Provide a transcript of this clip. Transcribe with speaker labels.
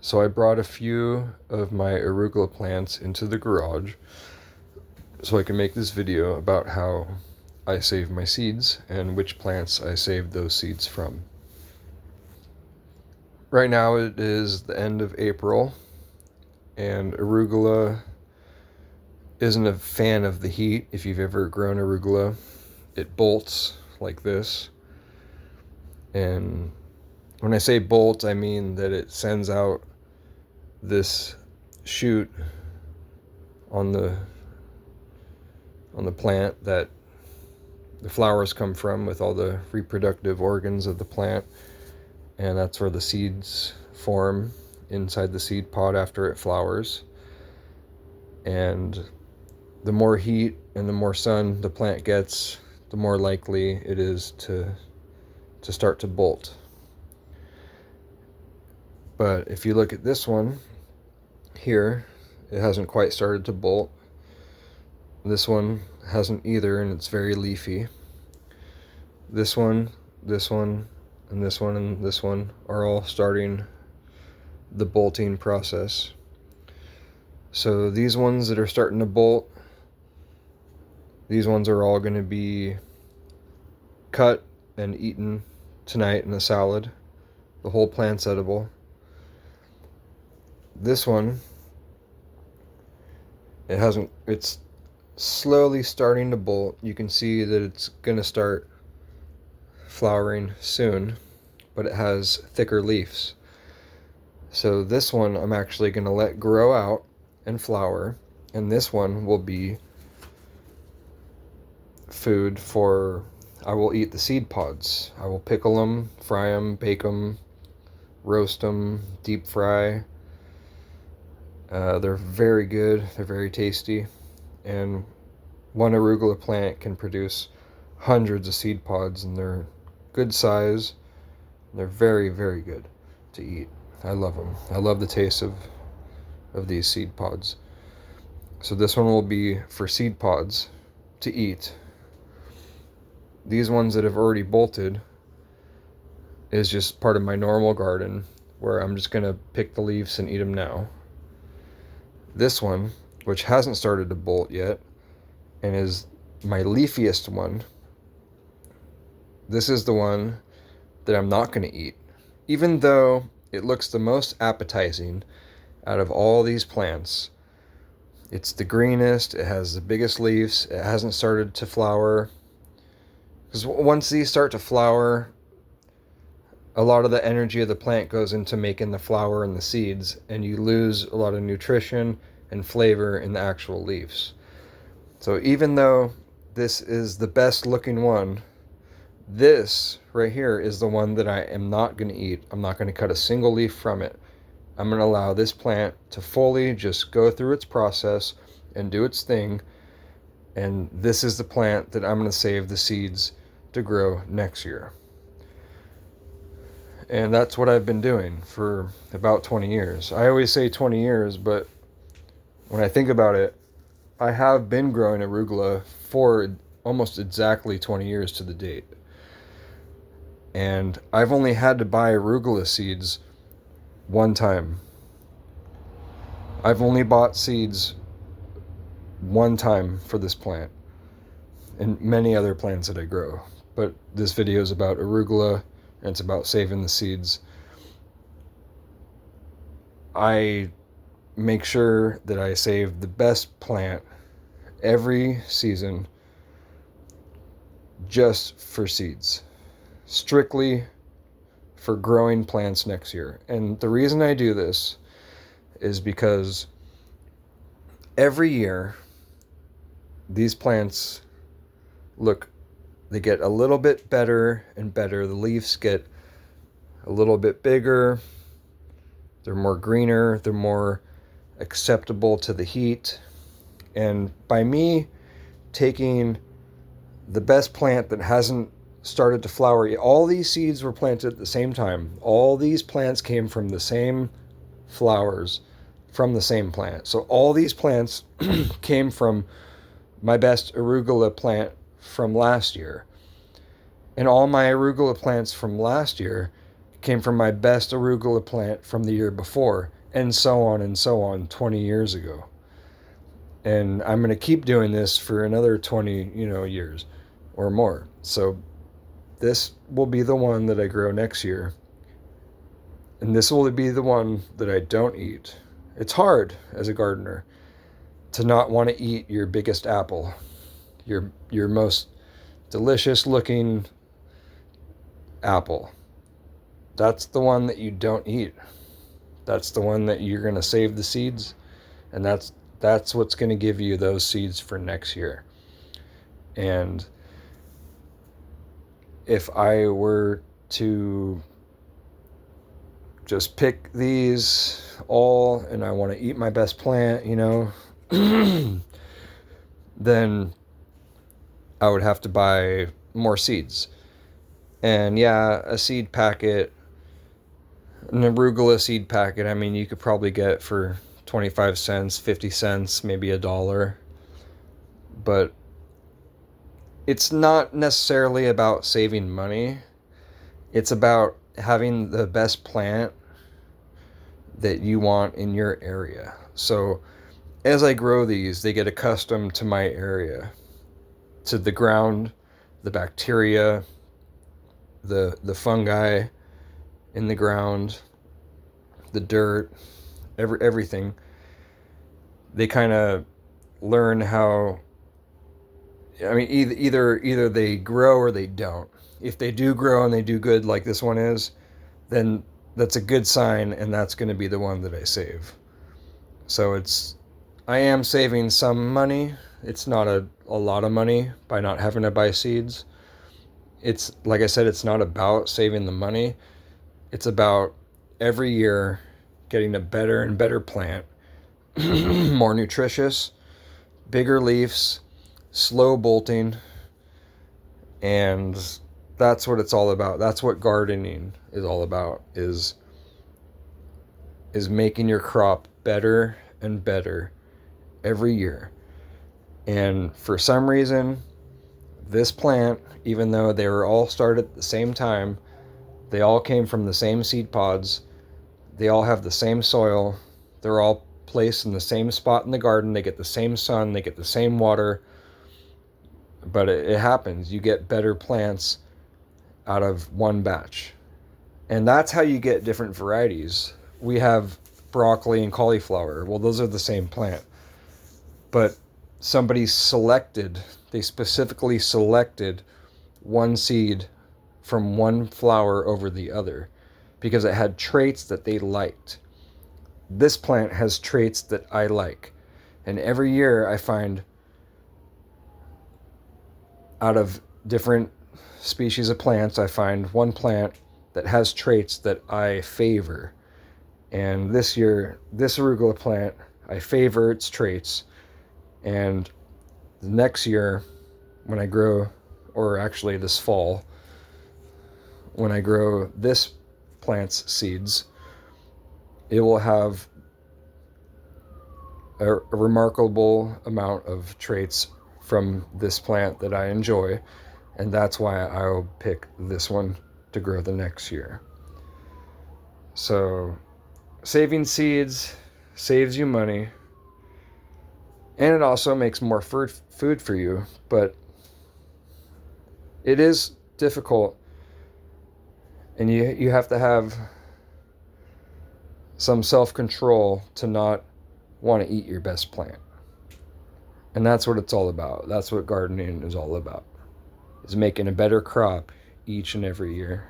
Speaker 1: So I brought a few of my arugula plants into the garage so I can make this video about how I save my seeds and which plants I saved those seeds from. Right now it is the end of April, and arugula isn't a fan of the heat. If you've ever grown arugula, it bolts like this. And when I say bolt, I mean that it sends out this shoot on the plant that the flowers come from, with all the reproductive organs of the plant, and that's where the seeds form inside the seed pod after it flowers. And the more heat and the more sun the plant gets, the more likely it is to start to bolt. But if you look at this one here, it hasn't quite started to bolt. This one hasn't either, and it's very leafy. This one, this one, and this one, and this one are all starting the bolting process. So these ones that are starting to bolt, these ones are all going to be cut and eaten tonight in a salad. The whole plant's edible. This one, it's slowly starting to bolt. You can see that it's going to start flowering soon, but it has thicker leaves. So this one I'm actually going to let grow out and flower, and this one will be food for, I will eat the seed pods. I will pickle them, fry them, bake them, roast them, deep fry. They're very good, they're very tasty, and one arugula plant can produce hundreds of seed pods, and they're good size. They're very, very good to eat. I love them. I love the taste of these seed pods. So this one will be for seed pods to eat. These ones that have already bolted is just part of my normal garden, where I'm just going to pick the leaves and eat them now. This one, which hasn't started to bolt yet, and is my leafiest one, this is the one that I'm not going to eat. Even though it looks the most appetizing out of all these plants, it's the greenest, it has the biggest leaves, it hasn't started to flower. Because once these start to flower, a lot of the energy of the plant goes into making the flower and the seeds, and you lose a lot of nutrition and flavor in the actual leaves. So even though this is the best looking one, this right here is the one that I am not going to eat. I'm not going to cut a single leaf from it. I'm going to allow this plant to fully just go through its process and do its thing. And this is the plant that I'm going to save the seeds to grow next year. And that's what I've been doing for about 20 years. I always say 20 years, but when I think about it, I have been growing arugula for almost exactly 20 years to the date. And I've only had to buy arugula seeds one time. I've only bought seeds one time for this plant and many other plants that I grow. But this video is about arugula, and it's about saving the seeds. I make sure that I save the best plant every season just for seeds, strictly for growing plants next year. And the reason I do this is because every year these plants they get a little bit better and better. The leaves get a little bit bigger, they're more greener, they're more acceptable to the heat. And by me taking the best plant that hasn't started to flower yet, all these seeds were planted at the same time. All these plants came from the same flowers from the same plant. So all these plants came from my best arugula plant from last year. And all my arugula plants from last year came from my best arugula plant from the year before, and so on 20 years ago. And I'm going to keep doing this for another 20, years or more. So this will be the one that I grow next year. And this will be the one that I don't eat. It's hard as a gardener to not want to eat your biggest apple, your most delicious looking apple. That's the one that you don't eat. That's the one that you're going to save the seeds, and that's what's going to give you those seeds for next year. And if I were to just pick these all and I want to eat my best plant, then I would have to buy more seeds. And yeah, a seed packet, an arugula seed packet, I mean, you could probably get for 25 cents, 50 cents, maybe $1. But it's not necessarily about saving money. It's about having the best plant that you want in your area. So as I grow these, they get accustomed to my area, to the ground, the bacteria, the fungi in the ground, the dirt, everything. They kind of learn how, I mean, either they grow or they don't. If they do grow and they do good like this one is, then that's a good sign, and that's going to be the one that I save. So I am saving some money. It's not a lot of money by not having to buy seeds. It's, like I said, it's not about saving the money. It's about every year getting a better and better plant, more nutritious, bigger leaves, slow bolting, and that's what it's all about. That's what gardening is all about, is making your crop better and better every year. And for some reason, this plant, even though they were all started at the same time, they all came from the same seed pods, they all have the same soil, they're all placed in the same spot in the garden, they get the same sun, they get the same water, but it happens. You get better plants out of one batch. And that's how you get different varieties. We have broccoli and cauliflower. Well, those are the same plant. But somebody they specifically selected one seed from one flower over the other because it had traits that they liked. This plant has traits that I like. And every year I find, out of different species of plants, I find one plant that has traits that I favor. And this year, this arugula plant, I favor its traits. And the next year, when I grow, or actually this fall, when I grow this plant's seeds, it will have a remarkable amount of traits from this plant that I enjoy, and that's why I'll pick this one to grow the next year. So saving seeds saves you money, and it also makes more food for you, but it is difficult, and you have to have some self-control to not want to eat your best plant. And that's what it's all about. That's what gardening is all about, is making a better crop each and every year.